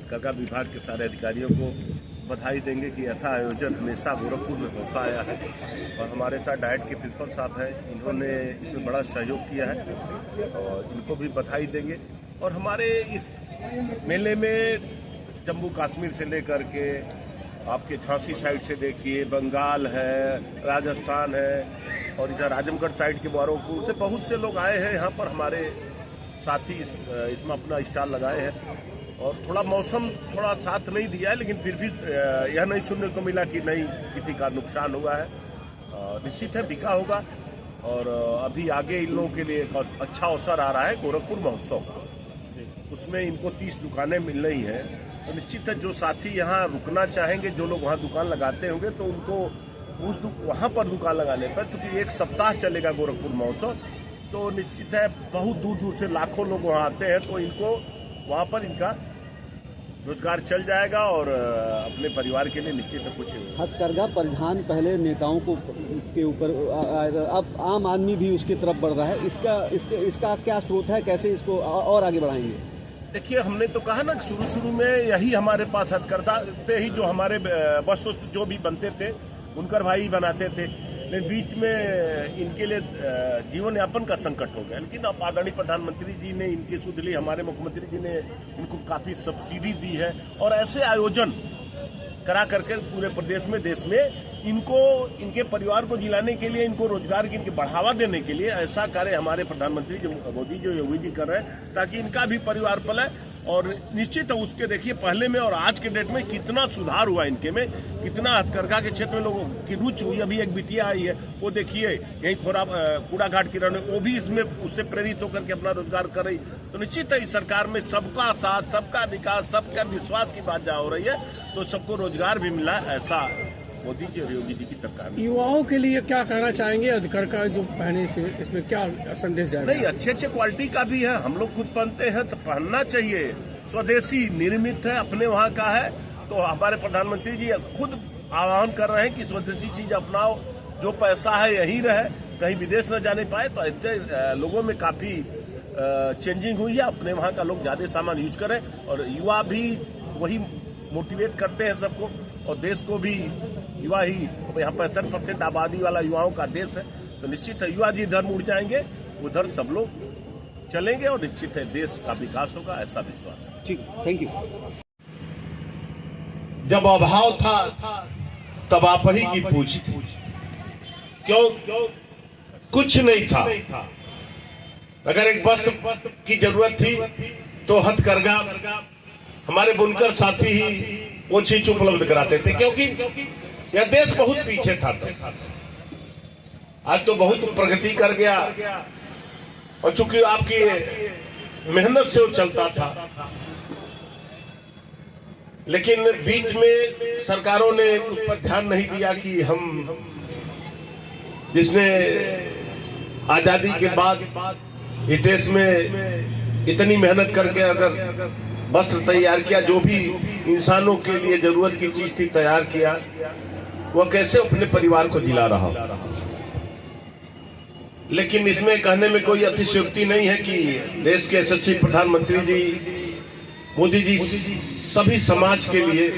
हथकरघा विभाग के सारे अधिकारियों को बधाई देंगे कि ऐसा आयोजन हमेशा गोरखपुर में होता आया है और हमारे साथ डाइट के प्रिंसिपल साहब हैं, इन्होंने इसमें बड़ा सहयोग किया है और इनको भी बधाई देंगे। और हमारे इस मेले में जम्मू कश्मीर से लेकर के आपके झांसी साइड से देखिए, बंगाल है, राजस्थान है और इधर आजमगढ़ साइड के बारोपुर से बहुत से लोग आए हैं यहाँ पर। हमारे साथी इसमें अपना स्टॉल लगाए हैं और थोड़ा मौसम थोड़ा साथ नहीं दिया है, लेकिन फिर भी यह नहीं सुनने को मिला कि नहीं किसी का नुकसान हुआ है। निश्चित है बिका होगा और अभी आगे इन लोगों के लिए एक अच्छा अवसर आ रहा है गोरखपुर महोत्सव का, उसमें इनको 30 दुकानें मिल रही हैं। तो निश्चित है जो साथी यहाँ रुकना चाहेंगे, जो लोग वहाँ दुकान लगाते होंगे तो उनको वहाँ पर दुकान लगाने पर, चूँकि 1 सप्ताह चलेगा गोरखपुर महोत्सव, तो निश्चित है बहुत दूर दूर से लाखों लोग वहाँ आते हैं, तो इनको वहाँ पर इनका रोजगार चल जाएगा और अपने परिवार के लिए निश्चित है कुछ। हथकरघा परिधान पहले नेताओं को के ऊपर, अब आम आदमी भी उसकी तरफ बढ़ रहा है। इसका क्या स्रोत है, कैसे इसको और आगे बढ़ाएंगे? देखिए, हमने तो कहा ना शुरू में यही हमारे पास हथकरघा से ही जो हमारे वस्त्र जो भी बनते थे बुनकर भाई बनाते थे, लेकिन बीच में इनके लिए जीवन यापन का संकट हो गया। लेकिन अब आदरणीय प्रधानमंत्री जी ने इनकी सुध ली, हमारे मुख्यमंत्री जी ने इनको काफी सब्सिडी दी है और ऐसे आयोजन करा करके पूरे प्रदेश में, देश में इनको, इनके परिवार को जिलाने के लिए, इनको रोजगार की, इनके बढ़ावा देने के लिए ऐसा कार्य हमारे प्रधानमंत्री जो मोदी जो योगी जी कर रहे हैं, ताकि इनका भी परिवार पले। और निश्चित है उसके देखिए पहले में और आज के डेट में कितना सुधार हुआ इनके में, कितना हथकरघा के क्षेत्र में लोगों की रुचि हुई। अभी एक बिटिया आई है, वो देखिए यही कूड़ा घाट की रहने, वो भी इसमें उससे प्रेरित होकर के अपना रोजगार कर रही। तो निश्चित है इस सरकार में सबका साथ, सबका विकास, सबका विश्वास की बात जहाँ हो रही है, तो सबको रोजगार भी मिला, ऐसा मोदी जी और योगी जी की सरकार ने। युवाओं के लिए क्या कहना चाहेंगे? हथकरघा जो पहने से इसमें क्या संदेश जाएगा? नहीं, अच्छे क्वालिटी का भी है, हम लोग खुद पहनते हैं तो पहनना चाहिए। स्वदेशी निर्मित है, अपने वहाँ का है, तो हमारे प्रधानमंत्री जी खुद आह्वान कर रहे हैं कि स्वदेशी चीज अपनाओ, जो पैसा है यही रहे, कहीं विदेश न जाने पाए। तो ऐसे लोगों में काफी चेंजिंग हुई है, अपने वहाँ का लोग ज्यादा सामान यूज करें और युवा भी वही मोटिवेट करते हैं सबको, और देश को भी युवा ही, यहाँ 65% आबादी वाला युवाओं का देश है, तो निश्चित है युवा जी इधर मुड़ जाएंगे, उधर सब लोग चलेंगे और निश्चित है देश का विकास होगा, ऐसा विश्वास है। ठीक, थैंक यू। जब अभाव था तब आप ही की पूछ थी, क्यों कुछ नहीं था। अगर एक वस्त्र की जरूरत थी तो हथकरघा हमारे बुनकर साथी ही वो चीज उपलब्ध कराते थे, क्योंकि यह देश बहुत पीछे था। तो आज तो बहुत प्रगति कर गया और चूंकि आपकी मेहनत से वो चलता था, लेकिन बीच में सरकारों ने उस पर ध्यान नहीं दिया कि हम, जिसने आजादी के बाद इस देश में इतनी मेहनत करके अगर वस्त्र तैयार किया, जो भी इंसानों के लिए जरूरत की चीज थी तैयार किया, वह कैसे अपने परिवार को जिला रहा हो। लेकिन इसमें कहने में कोई अतिशयोक्ति नहीं है कि देश के यशस्वी प्रधानमंत्री जी मोदी जी सभी समाज के लिए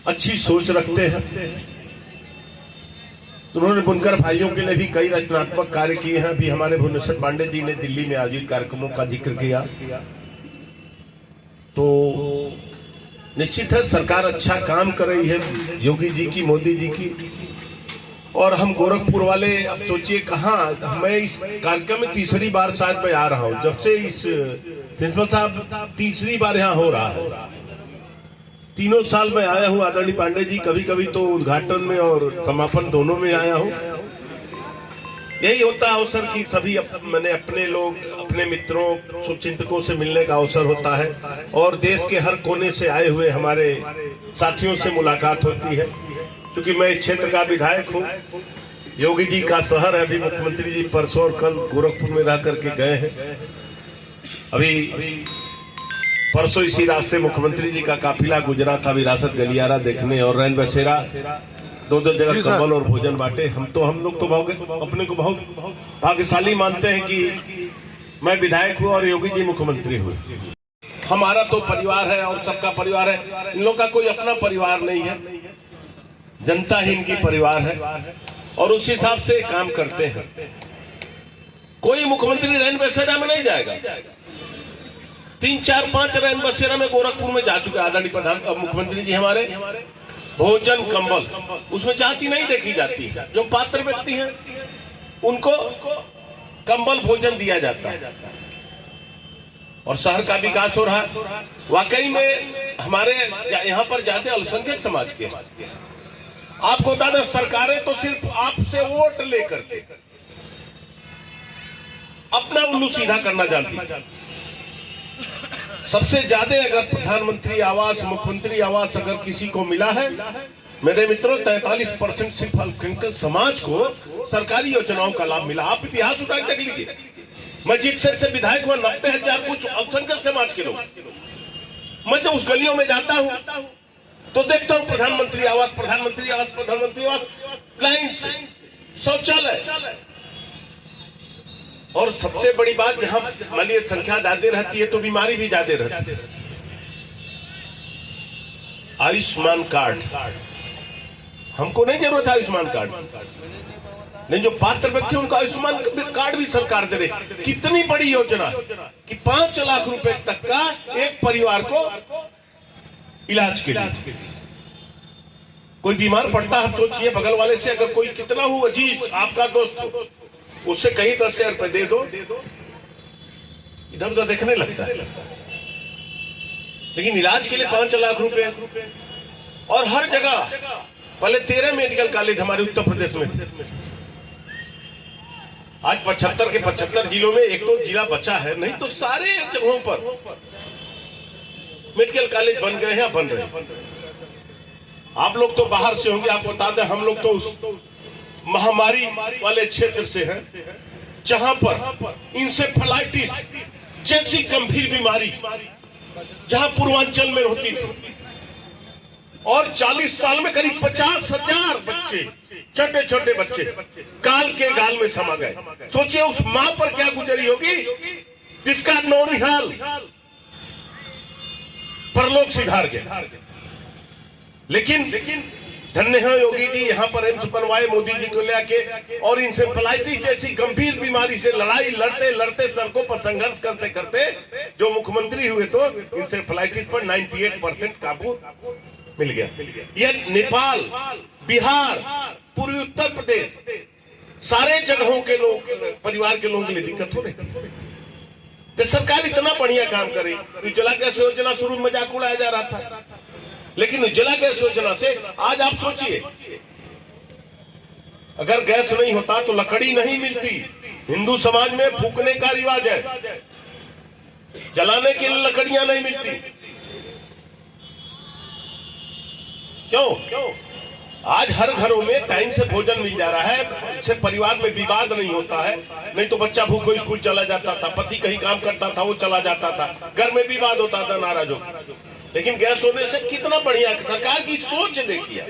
अच्छी सोच रखते हैं। तो उन्होंने बुनकर भाइयों के लिए भी कई रचनात्मक कार्य किए हैं। अभी हमारे भुवनेश्वर पांडे जी ने दिल्ली में आयोजित कार्यक्रमों का जिक्र किया। तो निश्चित है सरकार अच्छा काम कर रही है, योगी जी की, मोदी जी की। और हम गोरखपुर वाले, अब सोचिए कहाँ, मैं इस कार्यक्रम में तीसरी बार शायद मैं आ रहा हूँ, जब से इस प्रिंसिपल साहब तीसरी बार यहाँ हो रहा है। 3 साल में आया हूँ आदरणीय पांडे जी, कभी कभी तो उद्घाटन में और समापन दोनों में आया हूँ। यही होता है अवसर कि सभी मैंने अपने लोग, अपने मित्रों, शुभचिंतकों से मिलने का अवसर होता है और देश के हर कोने से आए हुए हमारे साथियों से मुलाकात होती है। क्योंकि मैं इस क्षेत्र का विधायक हूँ, योगी जी का शहर है। अभी मुख्यमंत्री जी परसों और कल गोरखपुर में रह करके गए हैं। अभी परसों इसी रास्ते मुख्यमंत्री जी का काफिला गुजरा था विरासत गलियारा देखने, और रैन बसेरा 2 जगह कंबल और भोजन बांटे। हम लोग तो अपने को बहुत भाग्यशाली मानते हैं कि मैं विधायक हूँ और योगी जी मुख्यमंत्री हुए। हमारा तो परिवार है और सबका परिवार है। इन लोगों का कोई अपना परिवार नहीं है, जनता ही इनकी परिवार है और उस हिसाब से काम करते हैं। कोई मुख्यमंत्री रैन बसेरा में नहीं जाएगा। 3, 4, 5 रैन बसेरा में गोरखपुर में जा चुके आदरणीय मुख्यमंत्री जी हमारे। भोजन कंबल उसमें जाति नहीं देखी जाती, जो पात्र व्यक्ति हैं उनको कंबल भोजन दिया जाता है और शहर का विकास हो रहा है। वाकई में हमारे यहाँ पर ज्यादा अल्पसंख्यक समाज के आपको बता दें, सरकारें तो सिर्फ आपसे वोट लेकर के अपना उल्लू सीधा करना जानती है। सबसे ज्यादा अगर प्रधानमंत्री आवास, मुख्यमंत्री आवास अगर किसी को मिला है मेरे मित्रों, 43% सिर्फ अल्पसंख्यक समाज को सरकारी योजनाओं का लाभ मिला। आप इतिहास उठा देख लीजिए। मैं जिस से विधायक हुआ 90,000 कुछ अल्पसंख्यक समाज के लोग। मैं जब उस गलियों में जाता हूं तो देखता हूं प्रधानमंत्री आवास, प्रधानमंत्री आवास, प्रधानमंत्री आवास, लाइन से शौचालय। और सबसे बड़ी बात, जहां मान लीजिए संख्या ज्यादा रहती है तो बीमारी भी ज्यादा रहती है। आयुष्मान कार्ड, हमको नहीं जरूरत है आयुष्मान कार्ड, नहीं जो पात्र व्यक्ति उनको आयुष्मान कार्ड भी सरकार दे रही। कितनी बड़ी योजना कि 5 लाख रुपए तक का एक परिवार को इलाज के लिए। कोई बीमार पड़ता है, सोचिए बगल वाले से अगर कोई कितना हो अजीज आपका दोस्त हो, उससे कहीं 10,000 रुपए दे दो, इधर उधर देखने लगता है। लेकिन इलाज के लिए 5 लाख रुपए और हर जगह। पहले 13 मेडिकल कॉलेज हमारे उत्तर प्रदेश में थे, आज 75 के 75 जिलों में एक तो जिला बचा है, नहीं तो सारे जगहों पर मेडिकल कॉलेज बन गए हैं, बन रहे हैं। आप लोग तो बाहर से होंगे, आपको बता दें हम लोग तो उस महामारी वाले क्षेत्र से हैं जहां पर इंसेफेलाइटिस जैसी गंभीर बीमारी जहां पूर्वांचल में होती थी और 40 साल में करीब 50,000 बच्चे, छोटे छोटे बच्चे काल के गाल में समा गए। सोचिए उस मां पर क्या गुजरी होगी जिसका नौनिहाल परलोक सिधार गया। लेकिन धन्य है योगी जी, यहाँ पर एम्स बनवाए मोदी जी को लेके, और इंसेफेलाइटिस जैसी गंभीर बीमारी से लड़ाई लड़ते लड़ते सड़कों पर संघर्ष करते करते जो मुख्यमंत्री हुए तो इंसेफेलाइटिस पर 98% काबू मिल गया। यह नेपाल, बिहार, पूर्वी उत्तर प्रदेश सारे जगहों के लोग, परिवार के लोगों के लिए दिक्कत हो रही। तो सरकार इतना बढ़िया काम करे। उज्ज्वला गैस योजना शुरू में मजाक उड़ाया जा रहा था, लेकिन उज्ज्वला गैस योजना से आज आप सोचिए, अगर गैस नहीं होता तो लकड़ी नहीं मिलती। हिंदू समाज में फूकने का रिवाज है, जलाने के लिए लकड़ियां नहीं मिलती। क्यों? आज हर घरों में टाइम से भोजन मिल जा रहा है, इससे परिवार में विवाद नहीं होता है। नहीं तो बच्चा भूखो स्कूल चला जाता था, पति कहीं काम करता था वो चला जाता था, घर में विवाद होता था, नाराज होता। लेकिन गैस होने से कितना बढ़िया, सरकार की सोच देखिए।